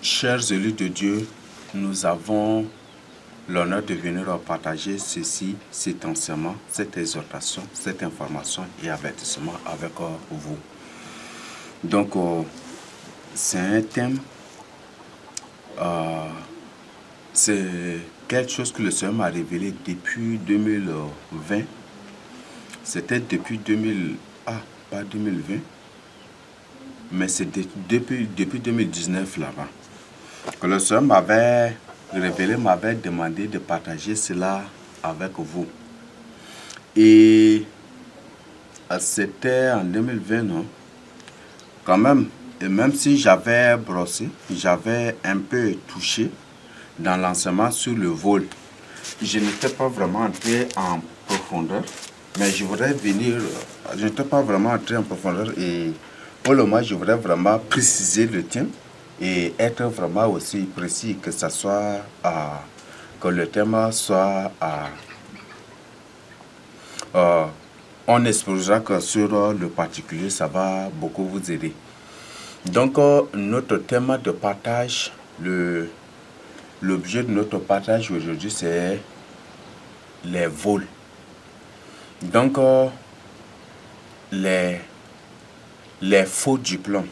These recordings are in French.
Chers élus de Dieu, nous avons l'honneur de venir partager ceci, cet enseignement, cette exhortation, cette information et avertissement avec vous. Donc, c'est un thème, c'est quelque chose que le Seigneur m'a révélé depuis 2020. C'était depuis 2020, mais c'est depuis 2019 là-bas. Que le Seigneur m'avait révélé, m'avait demandé de partager cela avec vous. Et c'était en 2020, non? Quand même, et même si j'avais brossé, j'avais un peu touché dans l'enseignement sur le vol. Je n'étais pas vraiment entré en profondeur, mais je voudrais venir, je n'étais pas vraiment entré en profondeur et pour le moment, je voudrais vraiment préciser le thème et être vraiment aussi précis, que ça soit, que le thème soit, on espérera que sur le particulier, ça va beaucoup vous aider. Donc, notre thème de partage, l'objet de notre partage aujourd'hui, c'est les vols. Donc, les faux diplômes.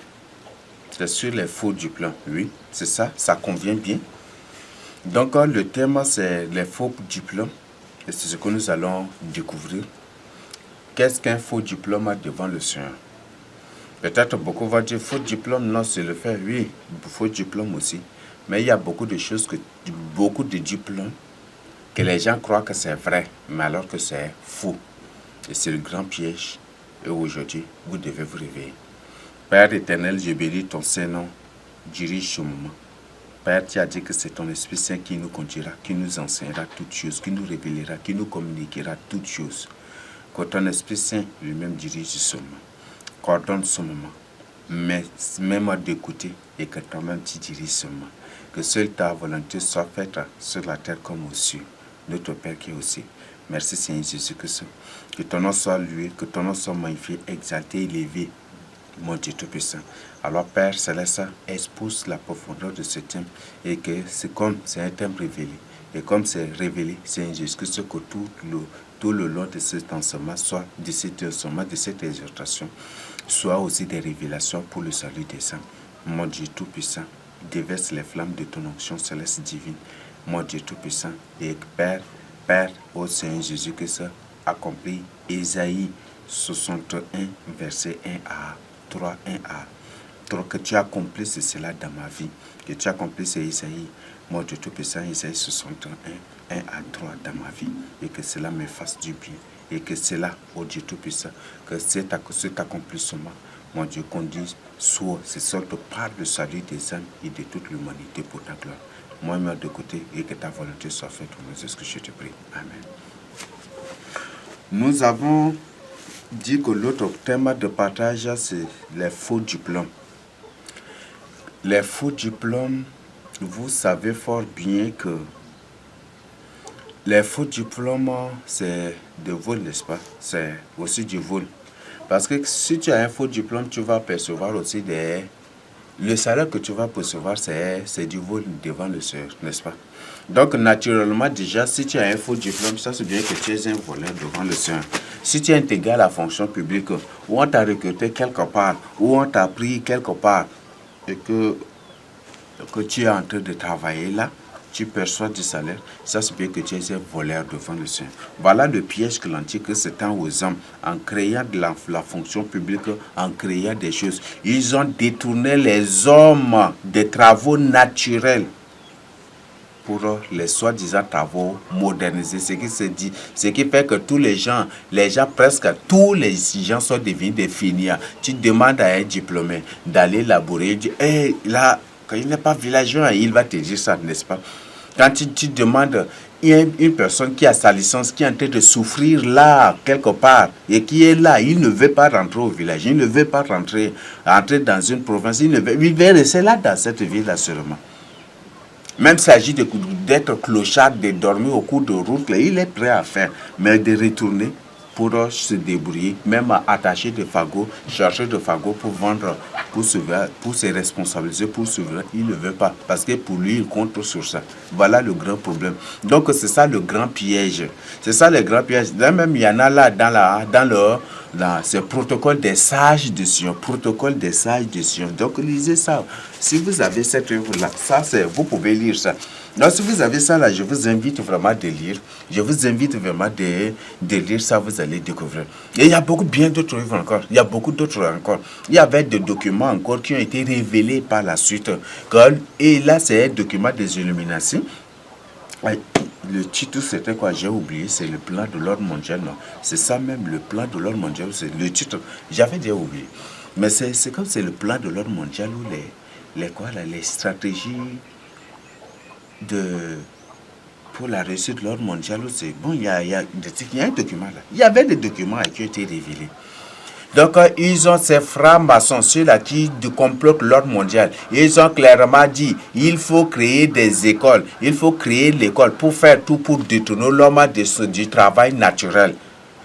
C'est sur les faux diplômes, oui, c'est ça, ça convient bien. Donc, le thème, c'est les faux diplômes. Et c'est ce que nous allons découvrir. Qu'est-ce qu'un faux diplôme devant le Seigneur? Peut-être beaucoup vont dire, faux diplôme, non, c'est le fait, oui, faux diplôme aussi. Mais il y a beaucoup de choses, beaucoup de diplômes, que les gens croient que c'est vrai, mais alors que c'est faux. Et c'est le grand piège. Et aujourd'hui, vous devez vous réveiller. Père éternel, je bénis ton Saint-Nom, dirige ce moment. Père, tu as dit que c'est ton Esprit Saint qui nous conduira, qui nous enseignera toutes choses, qui nous révélera, qui nous communiquera toutes choses. Que ton Esprit Saint lui-même dirige ce moment. Coordonne ce moment. Mais même d'écouter et que toi-même tu diriges ce moment. Que seule ta volonté soit faite sur la terre comme aux cieux. Notre Père qui est au ciel. Merci Seigneur Jésus-Christ. Que ton nom soit loué, que ton nom soit magnifié, exalté, élevé. Mon Dieu Tout-Puissant. Alors Père Céleste, expose la profondeur de ce thème et que c'est comme c'est un thème révélé. Et comme c'est révélé, c'est Jésus-Christ que tout le long de cet enseignement, soit de cet enseignement, de cette exhortation, soit aussi des révélations pour le salut des âmes. Mon Dieu Tout-Puissant, déverse les flammes de ton onction céleste divine. Mon Dieu Tout-Puissant, et Père, ô Seigneur Jésus-Christ, accomplis Ésaïe 61, verset 1 à 3, 1 à 3, que tu accomplisses cela dans ma vie, que tu accomplisses Isaïe, mon Dieu Tout-Puissant, Isaïe 61, 1 à 3 dans ma vie, et que cela me fasse du bien, et que cela, oh Dieu Tout-Puissant, que cet accomplissement, mon Dieu, conduise, soit, ce sorte par le salut des âmes et de toute l'humanité pour ta gloire. Moi-même de côté, et que ta volonté soit faite, au nom de ce que je te prie. Amen. Nous avons dit que l'autre thème de partage, c'est les faux diplômes. Les faux diplômes, vous savez fort bien que les faux diplômes, c'est de vol, n'est-ce pas? C'est aussi du vol. Parce que si tu as un faux diplôme, tu vas percevoir aussi le salaire que tu vas percevoir, c'est du vol devant le Seigneur, n'est-ce pas? Donc, naturellement, déjà, si tu as un faux diplôme, ça c'est bien que tu es un voleur devant le Seigneur. Si tu es intégré à la fonction publique, ou on t'a recruté quelque part, ou on t'a pris quelque part, et que tu es en train de travailler là, tu perçois du salaire, ça c'est bien que tu es un voleur devant le Seigneur. Voilà le piège que l'Antichrist s'étend aux hommes en créant de la fonction publique, en créant des choses. Ils ont détourné les hommes des travaux naturels pour les soi-disant travaux modernisés. Ce qui se dit, ce qui fait que tous les gens presque tous les gens sont devenus des fainéants. Tu demandes à un diplômé d'aller labourer, il dit, hey, là, quand il n'est pas villageois, il va te dire ça, n'est-ce pas? Quand tu demandes, il y a une personne qui a sa licence, qui est en train de souffrir là, quelque part, et qui est là, il ne veut pas rentrer au village, il ne veut pas entrer dans une province, il veut rester là, dans cette ville-là seulement. Même s'il s'agit d'être clochard, de dormir au cours de route, là, il est prêt à faire, mais de retourner, pour se débrouiller, même à attacher des fagots, chercher des fagots pour vendre, pour se responsabiliser, pour s'ouvrir. Il ne veut pas, parce que pour lui, il compte sur ça. Voilà le grand problème. Donc, c'est ça le grand piège. C'est ça le grand piège. Là même, il y en a là, dans ce protocole des sages de Sion. Protocole des sages de Sion. Donc, lisez ça. Si vous avez cette œuvre-là, ça, vous pouvez lire ça. Donc, si vous avez ça là, je vous invite vraiment de lire. Je vous invite vraiment de lire ça, vous allez découvrir. Et il y a bien d'autres œuvres encore. Il y a beaucoup d'autres encore. Il y avait des documents encore qui ont été révélés par la suite. Et là, c'est un document des illuminations. Le titre, c'était quoi? J'ai oublié. C'est le plan de l'ordre mondial. Non, c'est ça même, le plan de l'ordre mondial. C'est le titre. J'avais déjà oublié. Mais c'est comme c'est le plan de l'ordre mondial où les stratégies pour la réussite de l'ordre mondial. C'est bon, il y a un document là. Il y avait des documents qui ont été révélés. Donc, ils ont ces francs-maçons, ceux-là qui complotent l'ordre mondial. Ils ont clairement dit, il faut créer des écoles. Il faut créer l'école pour faire tout pour détourner l'homme du travail naturel.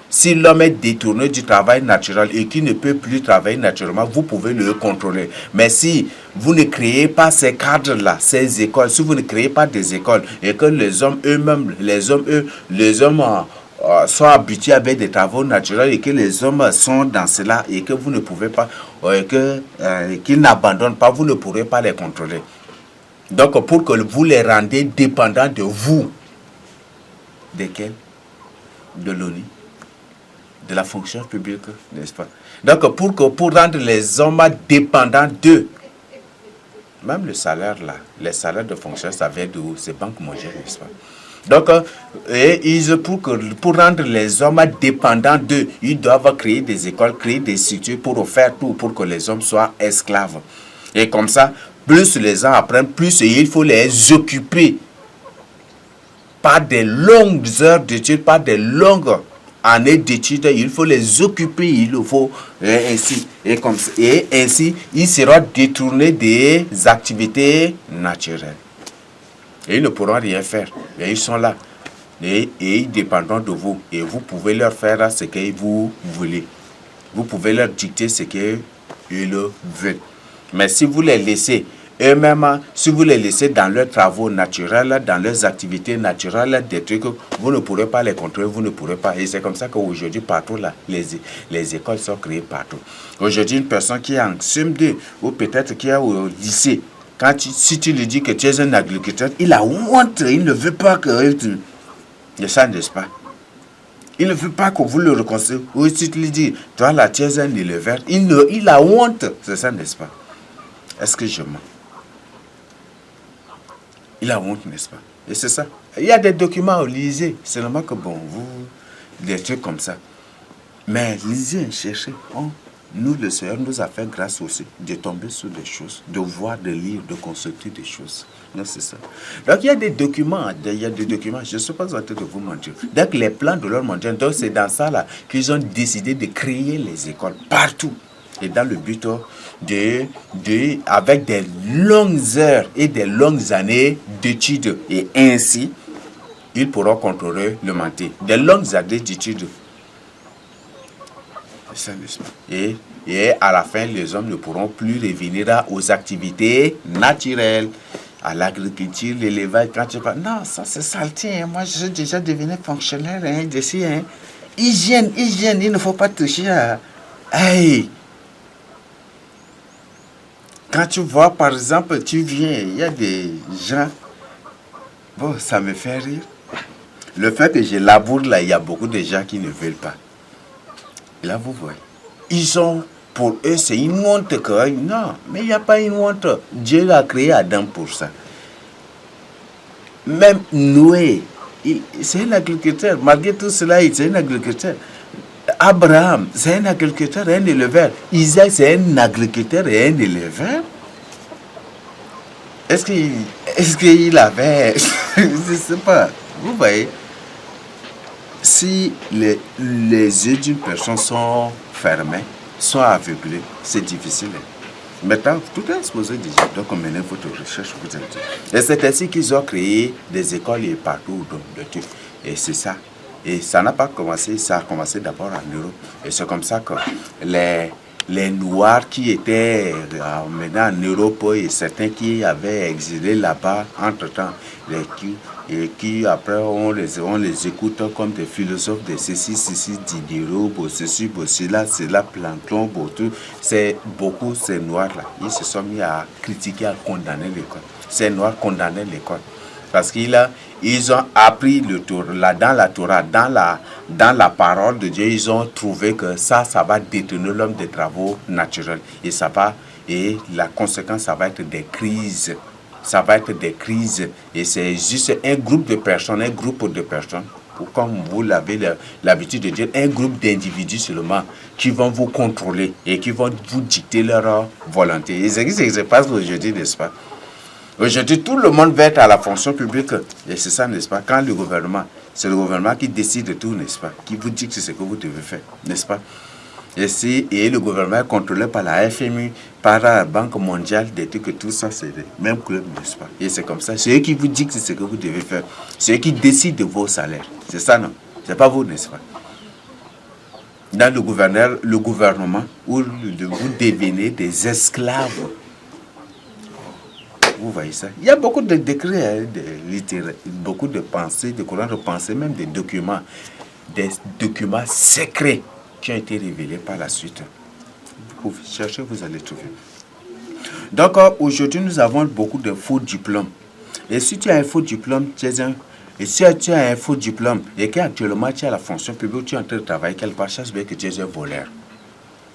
Si l'homme est détourné du travail naturel et qu'il ne peut plus travailler naturellement, vous pouvez le contrôler. Mais si vous ne créez pas ces cadres-là, ces écoles, si vous ne créez pas des écoles et que les hommes eux-mêmes, sont habitués avec des travaux naturels et que les hommes sont dans cela et que vous ne pouvez pas, qu'ils n'abandonnent pas, vous ne pourrez pas les contrôler. Donc, pour que vous les rendez dépendants de vous, desquels? De l'ONU, de la fonction publique, n'est-ce pas? Donc, pour rendre les hommes dépendants d'eux, même le salaire là, les salaires de fonctionnaires, ça vient d'où? C'est Banque mondiale, n'est-ce pas? Donc, pour rendre les hommes dépendants d'eux, ils doivent créer des écoles, créer des structures pour faire tout, pour que les hommes soient esclaves. Et comme ça, plus les gens apprennent, plus il faut les occuper par des longues heures d'études, par des longues années d'études, il faut les occuper, il faut ainsi. Et ainsi, ils seront détournés des activités naturelles. Et ils ne pourront rien faire. Et ils sont là. Et ils dépendront de vous. Et vous pouvez leur faire ce que vous voulez. Vous pouvez leur dicter ce qu'ils veulent. Mais si vous les laissez eux-mêmes, si vous les laissez dans leurs travaux naturels, dans leurs activités naturelles, des trucs, vous ne pourrez pas les contrôler, vous ne pourrez pas. Et c'est comme ça qu'aujourd'hui, partout, là, les écoles sont créées partout. Aujourd'hui, une personne qui est en CM2 ou peut-être qui est au lycée, si tu lui dis que tu es un agriculteur, il a honte, il ne veut pas que tu... Et ça, n'est-ce pas? Il ne veut pas que vous le reconnaissez. Ou si tu lui dis, toi là, tu es un éleveur, il a honte. C'est ça, n'est-ce pas? Est-ce que je mens? Il a honte, n'est-ce pas? Et c'est ça. Il y a des documents, lisez. C'est normal que, bon, des trucs comme ça. Mais lisez, cherchez. Nous, le Seigneur nous a fait grâce aussi de tomber sur des choses, de voir, de lire, de consulter des choses. Non, c'est ça. Donc, il y a des documents, je ne suis pas en train de vous mentir. Donc, les plans de l'ordre mondial, donc c'est dans ça là qu'ils ont décidé de créer les écoles partout. Et dans le but avec des longues heures et des longues années d'études. Et ainsi, ils pourront contrôler le mentir. Des longues années d'études. Et à la fin, les hommes ne pourront plus revenir aux activités naturelles, à l'agriculture, l'élevage. Quand tu parles, non, ça c'est salté. Hein. Moi, j'ai déjà devenu fonctionnaire d'ici. Hein. Hygiène, il ne faut pas toucher à... Hey! Quand tu vois, par exemple, tu viens, il y a des gens... Bon, ça me fait rire. Le fait que je laboure là, il y a beaucoup de gens qui ne veulent pas. Et là, vous voyez. Pour eux, c'est une honte que... Non, mais il n'y a pas une honte. Dieu a créé Adam pour ça. Même Noé, c'est un agriculteur. Malgré tout cela, c'est un agriculteur. Abraham, c'est un agriculteur et un éleveur. Isaac, c'est un agriculteur et un éleveur. Est-ce qu'il avait... Je ne sais pas. Vous voyez, si les yeux d'une personne sont fermés, sont aveuglés, c'est difficile. Maintenant, tout est exposé déjà. Donc, on mène votre recherche, vous êtes. Et c'est ainsi qu'ils ont créé des écoles et partout. Et c'est ça. Et ça n'a pas commencé, ça a commencé d'abord en Europe. Et c'est comme ça que les Noirs qui étaient maintenant en Europe et certains qui avaient exilé là-bas entre-temps, qui après on les écoute comme des philosophes de ceci, Diderot, ceci, cela, Platon, tout. C'est beaucoup ces Noirs-là. Ils se sont mis à critiquer, à condamner l'école. Ces Noirs condamnaient l'école. Parce qu'ils ont appris dans la Torah, dans la parole de Dieu, ils ont trouvé que ça va détourner l'homme des travaux naturels. Et la conséquence, ça va être des crises. Ça va être des crises. Et c'est juste un groupe de personnes, ou comme vous l'avez l'habitude de dire, un groupe d'individus seulement qui vont vous contrôler et qui vont vous dicter leur volonté. Et c'est ce qui se passe aujourd'hui, n'est-ce pas? Aujourd'hui, tout le monde va être à la fonction publique. Et c'est ça, n'est-ce pas? Quand c'est le gouvernement qui décide de tout, n'est-ce pas? Qui vous dit que c'est ce que vous devez faire, n'est-ce pas? Et le gouvernement est contrôlé par la FMI, par la Banque mondiale, des trucs, que tout ça, c'est le même club, n'est-ce pas? Et c'est comme ça. C'est eux qui vous disent que c'est ce que vous devez faire. C'est eux qui décident de vos salaires. C'est ça, non? C'est pas vous, n'est-ce pas? Dans le gouvernement, où vous devenez des esclaves. Vous voyez ça? Il y a beaucoup de décrets, beaucoup de pensées, de courants de pensée, même des documents secrets qui ont été révélés par la suite. Vous pouvez chercher, vous allez trouver. Donc aujourd'hui, nous avons beaucoup de faux diplômes. Et si tu as un faux diplôme, et qu'actuellement tu as la fonction publique, tu es en train de travailler quelque part, cherche bien que tu es un voleur.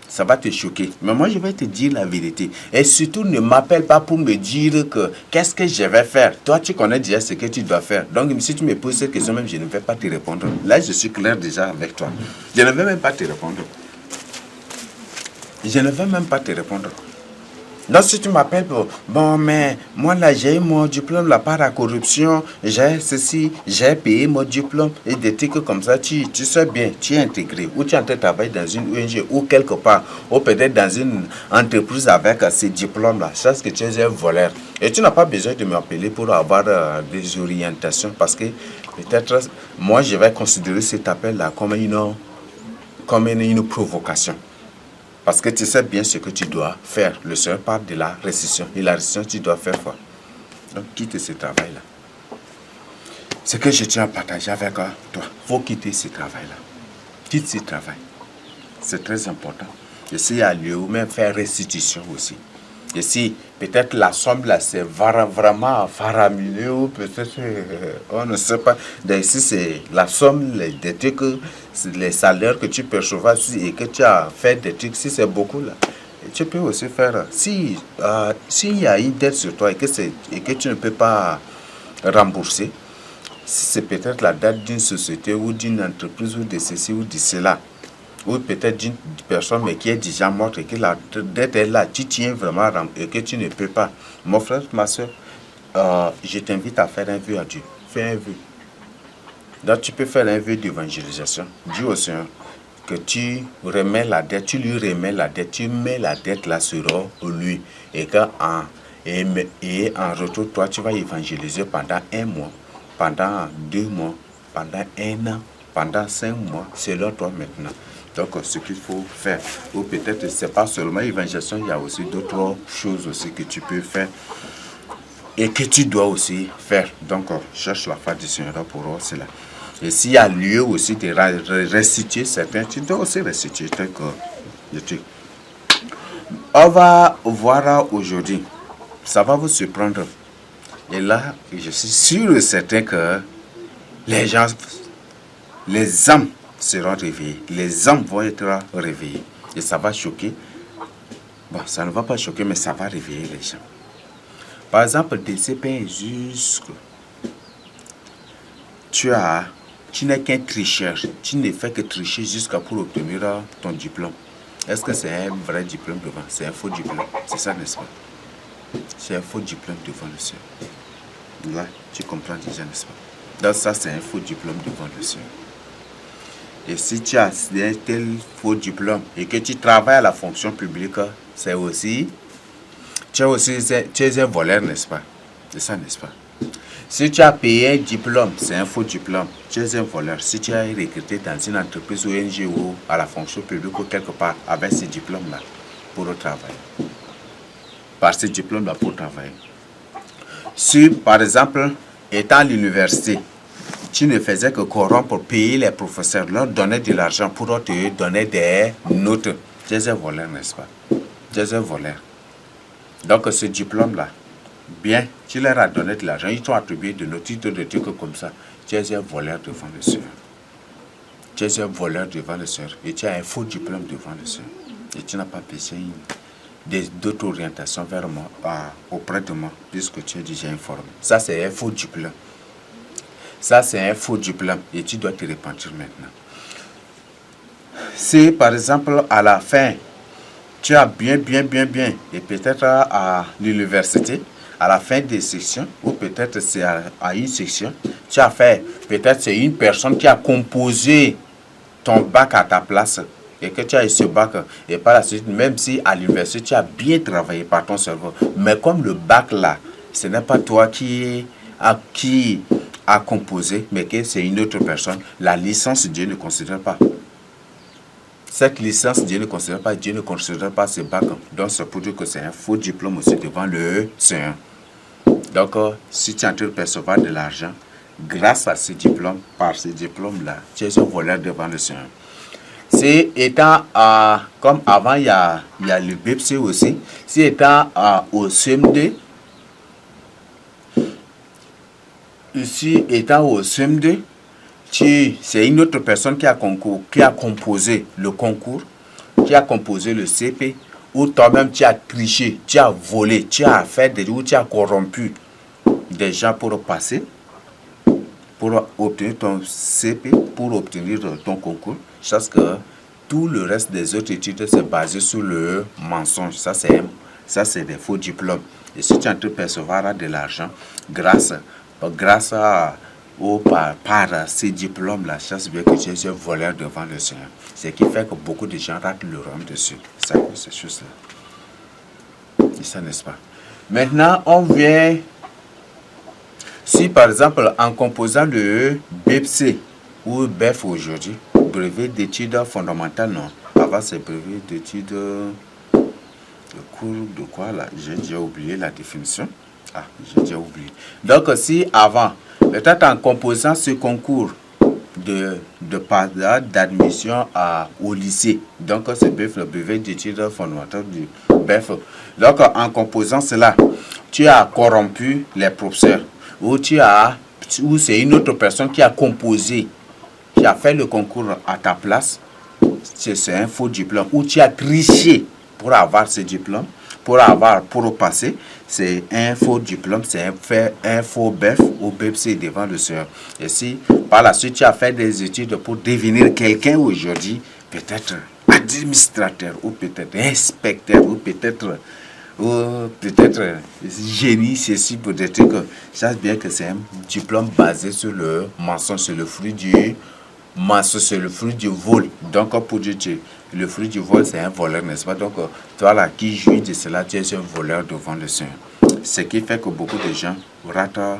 Ça va te choquer. Mais moi, je vais te dire la vérité. Et surtout, ne m'appelle pas pour me dire que qu'est-ce que je vais faire. Toi, tu connais déjà ce que tu dois faire. Donc, si tu me poses cette question, même, je ne vais pas te répondre. Là, je suis clair déjà avec toi. Je ne vais même pas te répondre. Je ne vais même pas te répondre. Donc, si tu m'appelles, bon, mais moi, là, j'ai eu mon diplôme, là, par la corruption, j'ai ceci, j'ai payé mon diplôme, et des trucs comme ça, tu sais bien, tu es intégré, ou tu es en train de travailler dans une ONG, ou quelque part, ou peut-être dans une entreprise avec ces diplômes-là, je sais que tu es un voleur. Et tu n'as pas besoin de m'appeler pour avoir des orientations, parce que peut-être, moi, je vais considérer cet appel-là comme une provocation. Parce que tu sais bien ce que tu dois faire. Le Seigneur parle de la récession. Et la récession, tu dois faire quoi? Donc, quitte ce travail-là. Ce que je tiens à partager avec toi, il faut quitter ce travail-là. Quitte ce travail. C'est très important. Et s'il y a lieu, ou même faire restitution aussi. Et si peut-être la somme là, c'est vraiment faramineux, ou peut-être, on ne sait pas. Ici, c'est la somme, des trucs, les salaires que tu perçois et que tu as fait des trucs, si c'est beaucoup là. Et tu peux aussi faire, s'il y a une dette sur toi et que tu ne peux pas rembourser, si c'est peut-être la dette d'une société ou d'une entreprise ou de ceci ou de cela, ou peut-être d'une personne mais qui est déjà morte et que la dette est là, tu tiens vraiment et que tu ne peux pas. Mon frère, ma soeur, je t'invite à faire un vœu à Dieu. Fais un vœu. Donc tu peux faire un vœu d'évangélisation. Dis au Seigneur que tu remets la dette, tu lui remets la dette, tu mets la dette là sur lui. Et en retour, toi, tu vas évangéliser pendant 1 mois, pendant 2 mois, pendant 1 an, pendant 5 mois, selon toi maintenant. Donc, ce qu'il faut faire, ou peut-être, ce n'est pas seulement l'évangélisation, il y a aussi d'autres choses aussi que tu peux faire et que tu dois aussi faire. Donc, cherche la face du Seigneur pour cela. Et s'il y a lieu aussi de restituer certains, tu dois aussi restituer. On va voir aujourd'hui, ça va vous surprendre. Et là, je suis sûr et certain que les âmes seront réveillées. Les âmes vont être réveillées. Et ça va choquer. Bon, ça ne va pas choquer, mais ça va réveiller les gens. Par exemple, des CPN jusqu'à... Tu n'es qu'un tricheur. Tu ne fais que tricher jusqu'à pour obtenir ton diplôme. Est-ce que c'est un vrai diplôme devant? C'est un faux diplôme. C'est ça, n'est-ce pas? C'est un faux diplôme devant le Seigneur. Là, tu comprends déjà, n'est-ce pas? Donc ça, c'est un faux diplôme devant le Seigneur. Et si tu as un tel faux diplôme et que tu travailles à la fonction publique, c'est aussi... Tu es un voleur, n'est-ce pas? C'est ça, n'est-ce pas? Si tu as payé un diplôme, c'est un faux diplôme. Tu es un voleur. Si tu as recruté dans une entreprise ONG ou à la fonction publique ou quelque part avec ce diplôme-là pour travailler. Par ce diplôme-là pour travailler. Si, par exemple, étant à l'université, tu ne faisais que corrompre pour payer les professeurs, leur donner de l'argent pour te donner des notes. Tu es un voleur, n'est-ce pas? Tu es un voleur. Donc, ce diplôme-là, bien, tu leur as donné de l'argent, ils t'ont attribué de notes, de trucs comme ça. Tu es un voleur devant le Seigneur. Tu es un voleur devant le Seigneur. Et tu as un faux diplôme devant le Seigneur. Et tu n'as pas besoin d'autres orientations vers moi, auprès de moi, puisque tu es déjà informé. Ça, c'est un faux diplôme. Ça, c'est un faux diplôme. Et tu dois te repentir maintenant. Si, par exemple, à la fin, tu as bien, et peut-être à l'université, à la fin des sections, ou peut-être c'est à une section, tu as fait, peut-être c'est une personne qui a composé ton bac à ta place, et que tu as eu ce bac, et par la suite, même si à l'université, tu as bien travaillé par ton cerveau, mais comme le bac là, ce n'est pas toi qui a composé, mais que c'est une autre personne, la licence, Dieu ne considère pas. Cette licence, Dieu ne considère pas ce bac. Donc, c'est pour dire que c'est un faux diplôme aussi devant le Seigneur. Donc, si tu es en train de percevoir de l'argent, grâce à ce diplôme, par ce diplôme-là, tu es un voleur devant le Seigneur. C'est étant, comme avant, il y a le BEPC aussi, c'est étant au CM2, ici étant au CM2, c'est une autre personne qui a composé le concours, qui a composé le CP, ou toi-même tu as triché, tu as volé, tu as fait ou tu as corrompu des gens pour passer, pour obtenir ton CP, pour obtenir ton concours. Parce que tout le reste des autres études c'est basé sur le mensonge. Ça, c'est des faux diplômes. Et si tu es en train de percevoir de l'argent grâce par ces diplômes-là, chasse bien que tu es un voleur devant le Seigneur. Ce qui fait que beaucoup de gens ratent le rhum dessus. C'est quoi ces choses-là? Et ça, n'est-ce pas? Maintenant, on vient... Si, par exemple, en composant le BEPC ou BEF aujourd'hui, brevet d'études fondamentales, non. Avant, c'est brevet d'études... Le cours de quoi, là? J'ai déjà oublié la définition. Ah, j'ai déjà oublié. Donc, si avant... Peut-être en composant ce concours d'admission au lycée. Donc, c'est BEF, le brevet d'études fondamentales du BEF. Donc, en composant cela, tu as corrompu les professeurs. Ou c'est une autre personne qui a composé, qui a fait le concours à ta place. C'est un faux diplôme. Ou tu as triché pour avoir ce diplôme. Pour passer, c'est un faux diplôme, c'est un faux BEF ou BEPC devant le Seigneur. Et si par la suite tu as fait des études pour devenir quelqu'un aujourd'hui, peut-être administrateur ou peut-être inspecteur ou peut-être génie, ceci pour des trucs, sache bien que c'est un diplôme basé sur le mensonge, c'est le fruit du mensonge, c'est le fruit du vol. Donc pour Dieu, le fruit du vol, c'est un voleur, n'est-ce pas? Donc, toi là qui jouis de cela, tu es un voleur devant le Seigneur. Ce qui fait que beaucoup de gens ratent,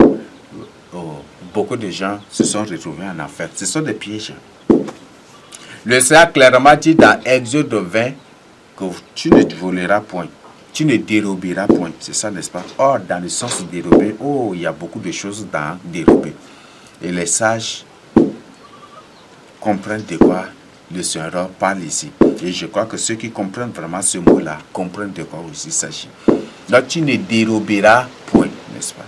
beaucoup de gens se sont retrouvés en affaires. Ce sont des pièges. Le Seigneur clairement dit dans Exode 20 que tu ne voleras point, tu ne déroberas point. C'est ça, n'est-ce pas? Or, dans le sens de dérober, il y a beaucoup de choses dans dérober. Et les sages comprennent de quoi le Seigneur parle ici. Et je crois que ceux qui comprennent vraiment ce mot-là comprennent de quoi aussi il s'agit. Donc, tu ne déroberas point, n'est-ce pas?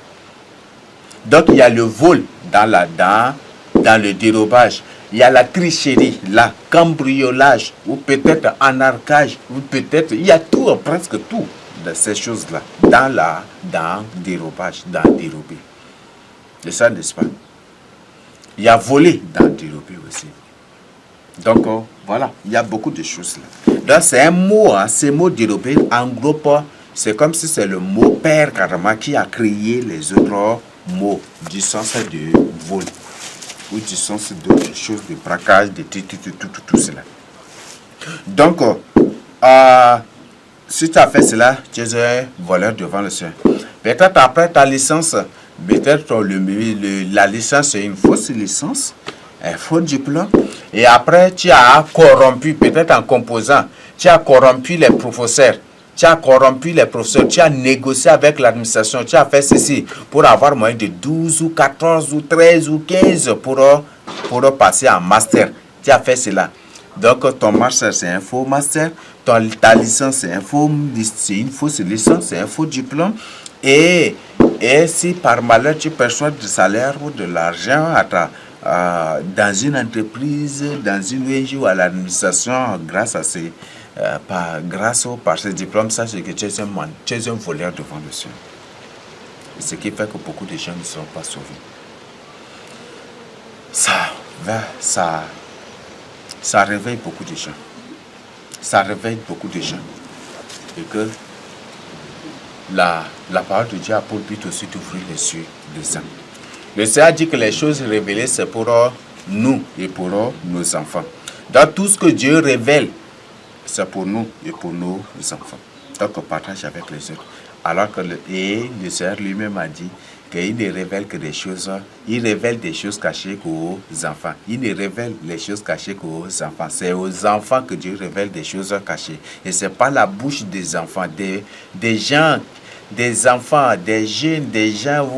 Donc, il y a le vol dans le dérobage. Il y a la tricherie, la cambriolage, ou peut-être anarchage, ou peut-être, il y a tout, presque tout de ces choses-là, dans dérobage, dans dérober. C'est ça, n'est-ce pas? Il y a volé dans dérober aussi. Donc, voilà, il y a beaucoup de choses là. Donc, c'est un mot, ce mot dérober englobe, c'est comme si c'est le mot père carrément qui a créé les autres mots du sens de vol ou du sens d'autres choses, de braquage, de tout cela. Donc, si tu as fait cela, tu es un voleur devant le Seigneur. Peut-être après ta licence, Peut-être la licence c'est une fausse licence, un faux diplôme. Et après, tu as corrompu, peut-être en composant, tu as corrompu les professeurs. Tu as corrompu les professeurs, tu as négocié avec l'administration, tu as fait ceci pour avoir moins de 12 ou 14 ou 13 ou 15 pour passer en master. Tu as fait cela. Donc ton master c'est un faux master, ta licence c'est une fausse licence, c'est un faux diplôme. Et si par malheur tu perçois du salaire ou de l'argent dans une entreprise, dans une ONG ou à l'administration, grâce à par ce diplôme, sache que tu es un voleur devant le Seigneur. Ce qui fait que beaucoup de gens ne sont pas sauvés. Ça réveille beaucoup de gens. Ça réveille beaucoup de gens. Et que la parole de Dieu a pour but aussi d'ouvrir les yeux des hommes. Le Seigneur dit que les choses révélées, c'est pour nous et pour nos enfants. Dans tout ce que Dieu révèle, c'est pour nous et pour nos enfants. Donc on partage avec les autres. Alors que le Seigneur lui-même a dit qu'il ne révèle que des choses, il révèle des choses cachées qu'aux enfants. Il ne révèle les choses cachées qu'aux enfants. C'est aux enfants que Dieu révèle des choses cachées. Et ce n'est pas la bouche des enfants, des gens, des enfants, des jeunes, des gens,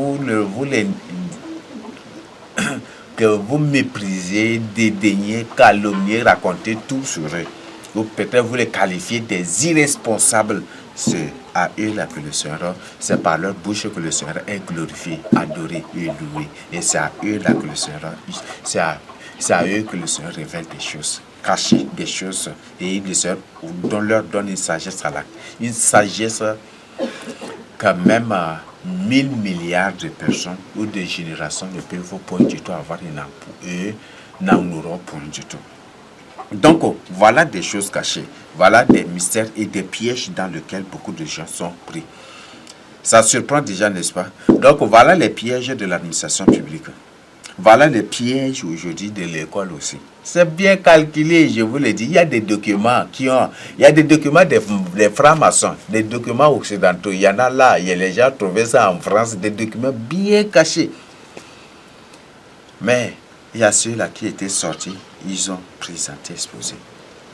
que vous méprisez, dédaignez, calomniez, racontez tout sur eux. Ou peut-être vous les qualifiez des irresponsables. C'est à eux là que le Seigneur, c'est par leur bouche que le Seigneur est glorifié, adoré et loué. Et c'est à eux là que le Seigneur, c'est à eux que le Seigneur révèle des choses cachées, des choses. Et le Seigneur leur donne une sagesse que même 1000 milliards de personnes ou de générations ne peuvent point du tout avoir et n'en auront point du tout. Donc, voilà des choses cachées. Voilà des mystères et des pièges dans lesquels beaucoup de gens sont pris. Ça surprend déjà, n'est-ce pas? Donc, voilà les pièges de l'administration publique. Voilà les pièges aujourd'hui de l'école aussi. C'est bien calculé, je vous le dis. Il y a des documents il y a des documents des francs-maçons, des documents occidentaux. Il y en a là, il y a les gens trouvé ça en France, des documents bien cachés. Mais il y a ceux-là qui étaient sortis, ils ont présenté, exposé.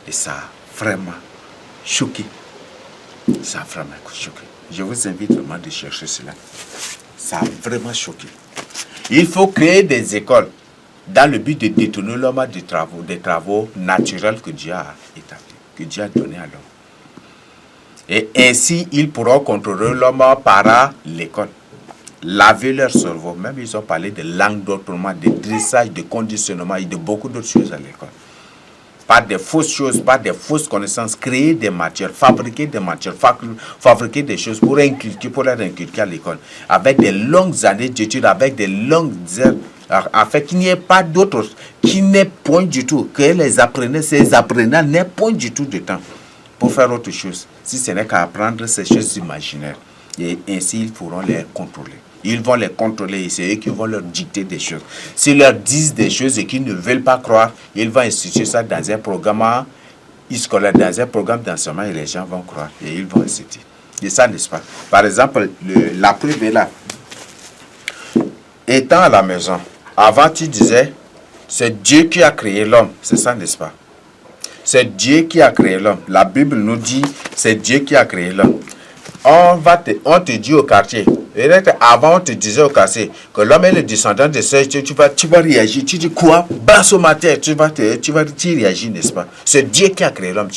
Et ça a vraiment choqué. Ça a vraiment choqué. Je vous invite vraiment de chercher cela. Ça a vraiment choqué. Il faut créer des écoles dans le but de détourner l'homme des travaux naturels que Dieu a établis, que Dieu a donné à l'homme. Et ainsi, ils pourront contrôler l'homme par l'école. Laver leur cerveau. Même ils ont parlé de langue d'autrement, de dressage, de conditionnement et de beaucoup d'autres choses à l'école. Pas de fausses choses, pas de fausses connaissances. Créer des matières, fabriquer des matières, fabriquer des choses pour leur inculquer à l'école. Avec des longues années d'études, avec des longues heures, afin qu'il n'y ait pas d'autres, qui n'aient point du tout, que ces apprenants n'aient point du tout de temps pour faire autre chose. Si ce n'est qu'à apprendre ces choses imaginaires. Et ainsi, ils pourront les contrôler. Ils vont les contrôler et c'est eux qui vont leur dicter des choses. S'ils leur disent des choses et qu'ils ne veulent pas croire, ils vont instituer ça dans un programme scolaire, dans un programme d'enseignement et les gens vont croire et ils vont instituer. Et ça, n'est-ce pas? Par exemple, la preuve est là. Étant à la maison, avant tu disais, c'est Dieu qui a créé l'homme. C'est ça, n'est-ce pas? C'est Dieu qui a créé l'homme. La Bible nous dit, c'est Dieu qui a créé l'homme. On te dit au quartier, avant on te disait au quartier que l'homme est le descendant de Sèche, tu vas réagir, tu dis quoi? Basse au matin, tu réagis, n'est-ce pas? C'est Dieu qui a créé l'homme.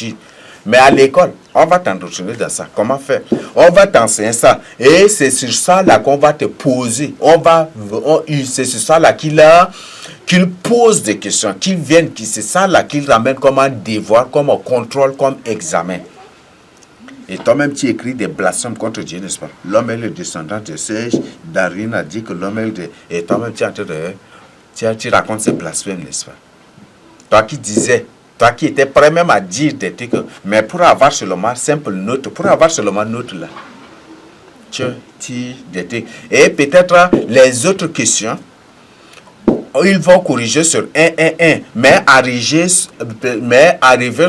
Mais à l'école, on va t'endoctriner dans ça. Comment faire? On va t'enseigner ça. Et c'est sur ça là qu'on va te poser. C'est sur ça là qu'il pose des questions, c'est ça là qu'il ramène comme un devoir, comme un contrôle, comme examen. Et toi-même, tu écris des blasphèmes contre Dieu, n'est-ce pas? L'homme est le descendant de Sèche. Darwin a dit que l'homme est le... Et toi-même, tu racontes ces blasphèmes, n'est-ce pas? Toi qui étais prêt même à dire des trucs, mais pour avoir seulement simple note, là, tu des trucs. Et peut-être les autres questions, ils vont corriger sur 1, mais arriver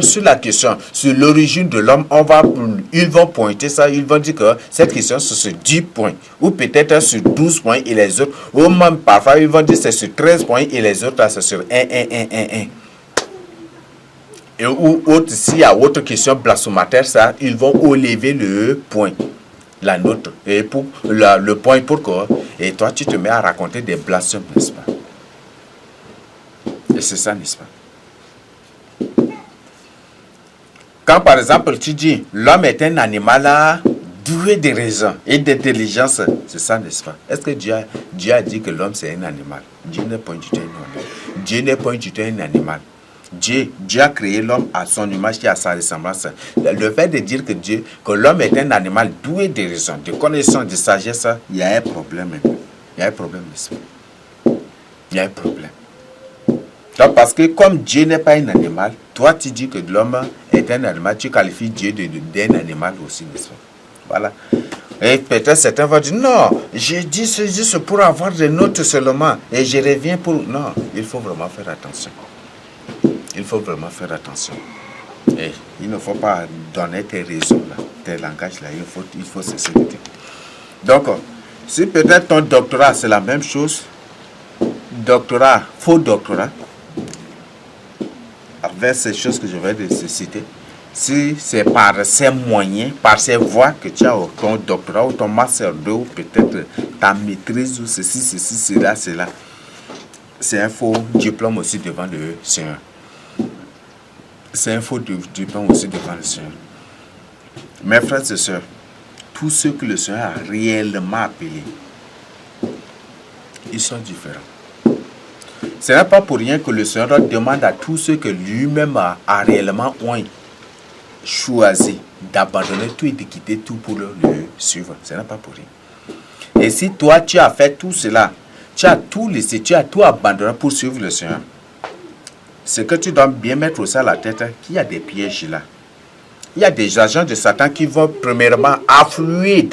sur la question, sur l'origine de l'homme, ils vont pointer ça, ils vont dire que cette question c'est sur 10 points, ou peut-être sur 12 points et les autres, ou même parfois ils vont dire c'est sur 13 points et les autres c'est sur 1. Et ou autre, s'il y a autre question blasphématoire, ça, ils vont enlever le point, la note, et pour le point pour quoi, et toi tu te mets à raconter des blasphèmes, n'est-ce pas? Et c'est ça, n'est-ce pas? Quand par exemple tu dis l'homme est un animal doué de raison et d'intelligence, c'est ça, n'est-ce pas? Est-ce que Dieu a dit que l'homme c'est un animal? Dieu n'est pas du tout un animal. Dieu n'est pas du tout un animal. Dieu a créé l'homme à son image et à sa ressemblance. Le fait de dire que l'homme est un animal doué de raison, de connaissance, de sagesse, il y a un problème. Il y a un problème, n'est-ce pas? Il y a un problème. Donc, parce que comme Dieu n'est pas un animal, toi tu dis que l'homme est un animal, tu qualifies Dieu d'un animal aussi, n'est-ce pas? Voilà. Et peut-être certains vont dire, non, j'ai dit c'est juste pour avoir des notes seulement, et je reviens pour... Non, il faut vraiment faire attention. Il faut vraiment faire attention. Et il ne faut pas donner tes raisons, là, tes langages, là, il faut se sécurité. Donc, si peut-être ton doctorat, c'est la même chose, doctorat, faux doctorat, avec ces choses que je vais te citer, si c'est par ces moyens, par ces voies que tu as ton doctorat ou ton master 2 ou peut-être ta maîtrise ou ceci, cela, c'est un faux diplôme aussi devant le Seigneur. C'est un faux diplôme aussi devant le Seigneur. Mes frères et sœurs, tous ceux que le Seigneur a réellement appelés, ils sont différents. Ce n'est pas pour rien que le Seigneur demande à tous ceux que lui-même a réellement choisi d'abandonner tout et de quitter tout pour le suivre. Ce n'est pas pour rien. Et si toi, tu as fait tout cela, tu as tout laissé, tu as tout abandonné pour suivre le Seigneur, c'est que tu dois bien mettre aussi à la tête qu'il y a des pièges là. Il y a des agents de Satan qui vont premièrement affluer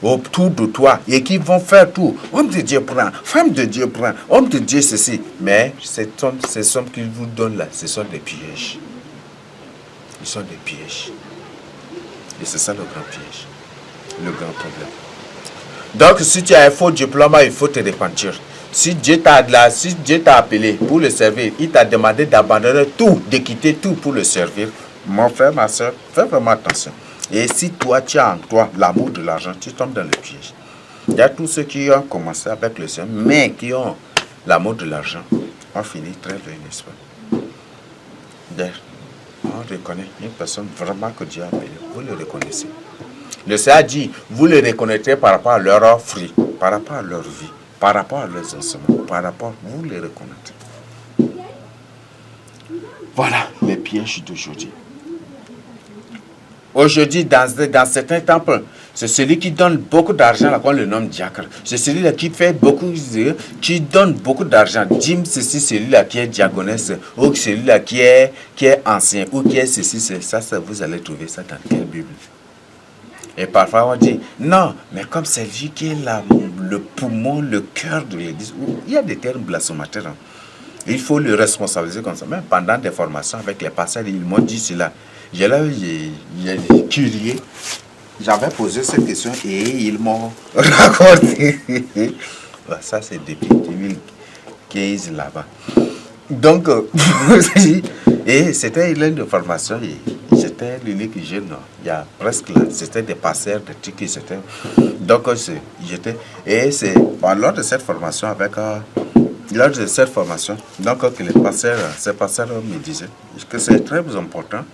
autour de toi et qui vont faire tout. Homme de Dieu prend, femme de Dieu prend, homme de Dieu ceci. Mais ces sommes qu'ils vous donnent là, ce sont des pièges. Ils sont des pièges. Et c'est ça le grand piège. Le grand problème. Donc si tu as un faux diplôme, il faut te repentir. Si Dieu t'a appelé pour le servir, il t'a demandé d'abandonner tout, de quitter tout pour le servir. Mon frère, ma soeur, fais vraiment attention. Et si toi, tu as en toi l'amour de l'argent, tu tombes dans le piège. Il y a tous ceux qui ont commencé avec le Seigneur, mais qui ont l'amour de l'argent, ont fini très loin, n'est-ce pas? On reconnaît une personne vraiment que Dieu a appelée. Vous le reconnaissez. Le Seigneur dit, vous le reconnaîtrez par rapport à leur fruit, par rapport à leur vie, par rapport à leurs enseignements, par rapport, vous les reconnaîtrez. Voilà les pièges d'aujourd'hui. Aujourd'hui, dans certains temples, c'est celui qui donne beaucoup d'argent, là qu'on le nomme diacre. C'est celui-là qui fait beaucoup, qui donne beaucoup d'argent. Dîme, ceci, celui-là qui est diaconesse, ou celui-là qui est ancien, ou qui est ceci, c'est ça, vous allez trouver ça dans quelle Bible? Et parfois on dit, non, mais comme c'est lui qui est le poumon, le cœur de l'église, il y a des termes blasphémateurs. Il faut le responsabiliser comme ça. Même pendant des formations avec les pasteurs, ils m'ont dit cela. J'ai curieux. J'avais posé cette question et ils m'ont raconté. Ça, c'est depuis 2015 là-bas. Donc, et c'était une formation. J'étais l'unique jeune. Il y a presque là. C'était des pasteurs, des trucs qui c'était. Donc, j'étais. Et c'est lors de cette formation lors de cette formation, donc que ces pasteurs me disaient que c'est très important.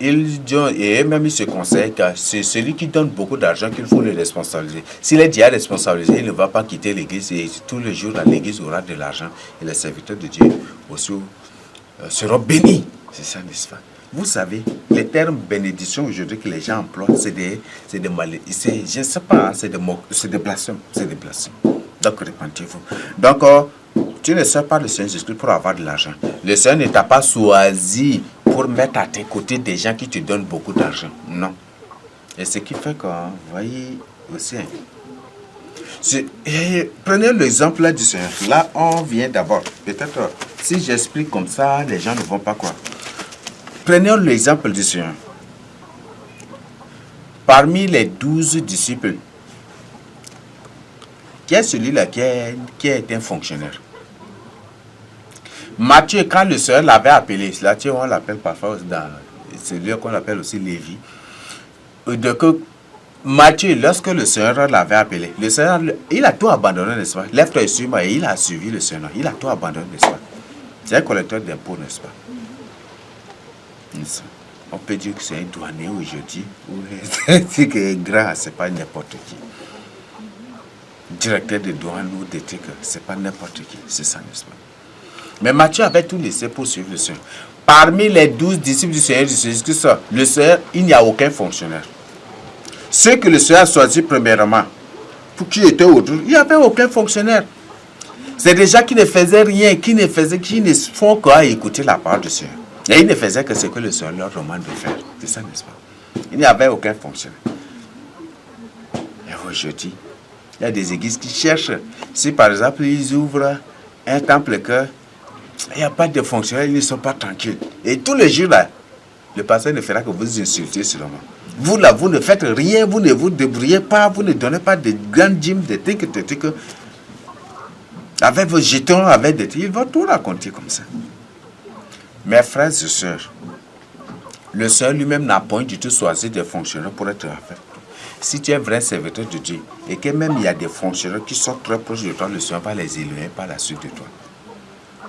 Et même ils se conseillent que c'est celui qui donne beaucoup d'argent qu'il faut le responsabiliser. S'il est déjà responsabilisé, il ne va pas quitter l'église et tous les jours l'église aura de l'argent et les serviteurs de Dieu aussi seront bénis. C'est ça, n'est-ce pas? Vous savez, les termes bénédiction aujourd'hui que les gens emploient, c'est des malédictions. Je ne sais pas, c'est des blasphèmes. C'est des blasphèmes. Donc repentez-vous. Donc, tu ne sers pas le Seigneur Jésus pour avoir de l'argent. Le Seigneur ne t'a pas choisi pour mettre à tes côtés des gens qui te donnent beaucoup d'argent. Non. Et ce qui fait que, vous voyez aussi, Prenez l'exemple là du Seigneur. Là, on vient d'abord. Peut-être, si j'explique comme ça, les gens ne vont pas croire. Prenez l'exemple du Seigneur. Parmi les 12 disciples, qui est celui-là qui est un fonctionnaire? Matthieu, quand le Seigneur l'avait appelé, Matthieu, on l'appelle parfois, c'est lui qu'on appelle aussi Lévi. Donc, Matthieu, lorsque le Seigneur l'avait appelé, le Seigneur, il a tout abandonné, n'est-ce pas? Lève-toi et suis-moi, et il a suivi le Seigneur. Il a tout abandonné, n'est-ce pas? C'est un collecteur d'impôts, n'est-ce pas? On peut dire que c'est un douanier aujourd'hui, ou c'est que grand, c'est pas n'importe qui. Directeur de douane ou des trucs, c'est pas n'importe qui, c'est ça, n'est-ce pas? Mais Matthieu avait tout laissé pour suivre le Seigneur. Parmi les 12 disciples du Seigneur Jésus-Christ, le Seigneur, il n'y a aucun fonctionnaire. Ceux que le Seigneur a choisi premièrement, pour qui étaient autour, il n'y avait aucun fonctionnaire. C'est des gens qui ne faisaient rien, qui ne font qu'à écouter la parole du Seigneur. Et ils ne faisaient que ce que le Seigneur leur demande de faire. C'est ça, n'est-ce pas? Il n'y avait aucun fonctionnaire. Et aujourd'hui, il y a des églises qui cherchent. Si par exemple, ils ouvrent un temple que il n'y a pas de fonctionnaires, ils ne sont pas tranquilles. Et tous les jours, là, le pasteur ne fera que vous insulter seulement. Vous, là, vous ne faites rien, vous ne vous débrouillez pas, vous ne donnez pas de grandes dîmes, des trucs. Avec vos jetons, avec des trucs, ils vont tout raconter comme ça. Mes frères et sœurs, le Seigneur lui-même n'a point du tout choisi des fonctionnaires pour être avec. Si tu es un vrai serviteur de Dieu, et que même il y a des fonctionnaires qui sont très proches de toi, le Seigneur va les éloigner par la suite de toi.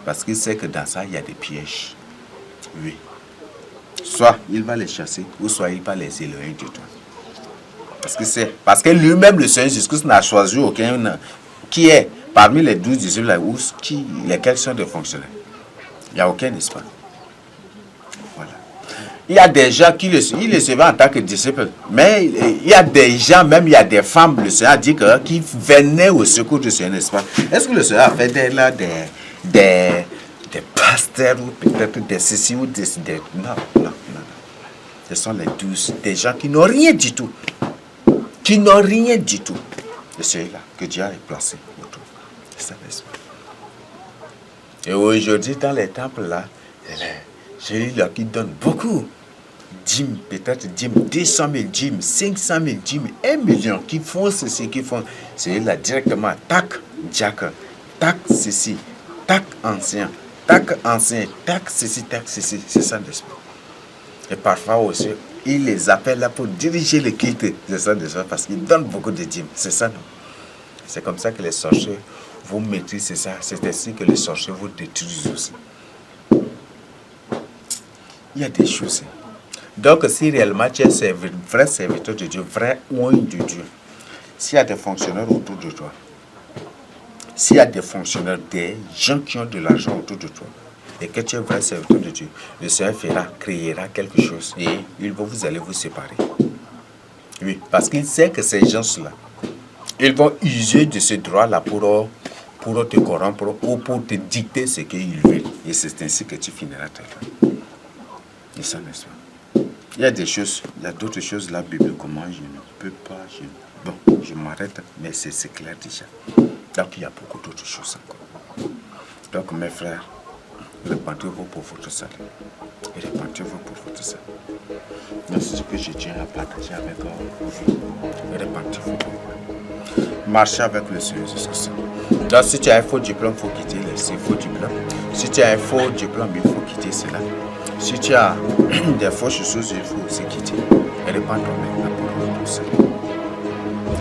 Parce qu'il sait que dans ça, il y a des pièges. Oui. Soit il va les chasser, ou soit il va les éloigner de toi. Parce que lui-même, le Seigneur Jésus-Christ n'a choisi aucun qui est parmi les 12 disciples, lesquels sont des fonctionnaires. Il n'y a aucun, n'est-ce pas? Voilà. Il y a des gens qui le suivaient en tant que disciples, mais il y a des gens, même il y a des femmes, le Seigneur a dit qui venaient au secours du Seigneur, n'est-ce pas? Est-ce que le Seigneur a fait des pasteurs ou peut-être des ceci ou des... Non. Ce sont les 12, des gens qui n'ont rien du tout. Qui n'ont rien du tout. Et c'est là que Dieu a placé autour. C'est ça, n'est-ce pas? Et aujourd'hui, dans les temples là, c'est là qui donne beaucoup. Dîmes, peut-être dîmes, 200 000 dîmes, 500 000 dîmes, 1 million, qui font ceci, qui font... C'est là directement, tac, diacre, tac, ceci, tac, ancien, tac, ceci, c'est ça, n'est-ce pas? Et parfois aussi, il les appelle là pour diriger les cultes, c'est ça, parce qu'ils donnent beaucoup de dîmes, c'est ça, non? C'est comme ça que les sorciers vous maîtrisent, c'est ça, c'est ainsi que les sorciers vous détruisent aussi. Il y a des choses. Donc, si réellement tu es vrai serviteur de Dieu, vrai oint de Dieu, s'il y a des fonctionnaires autour de toi, s'il y a des fonctionnaires, des gens qui ont de l'argent autour de toi, et que tu es vrai serviteur de Dieu, le Seigneur créera quelque chose et vous allez vous séparer. Oui, parce qu'il sait que ces gens-là, ils vont user de ce droit-là pour te corrompre ou pour te dicter ce qu'ils veulent. Et c'est ainsi que tu finiras ta vie. Et ça, n'est-ce pas? Il y a des choses, il y a d'autres choses là, bibliquement, je ne peux pas. Bon, je m'arrête, mais c'est clair déjà. Donc, il y a beaucoup d'autres choses encore. Donc, mes frères, répentez-vous pour votre salut. Et répentez-vous pour votre salut. Donc, c'est ce que je tiens à partager avec vous. Répentez-vous pour vous. Marchez avec le Seigneur Jésus-Christ. Donc, si tu as un faux diplôme, il faut quitter ces faux diplômes. Si tu as un faux diplôme, il faut quitter cela. Si tu as des fausses choses, il faut aussi quitter. Et répandre maintenant pour tout ça.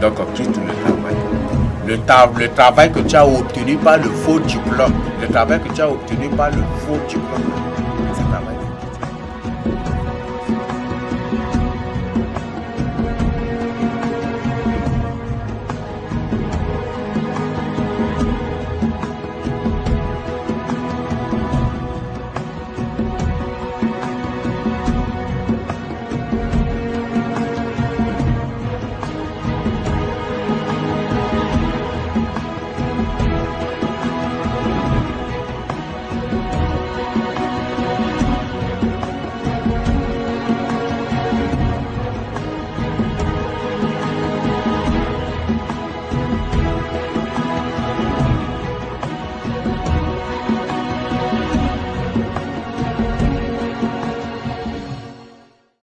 Donc, quitte le travail. Le travail que tu as obtenu par le faux diplôme. Le travail que tu as obtenu par le faux diplôme.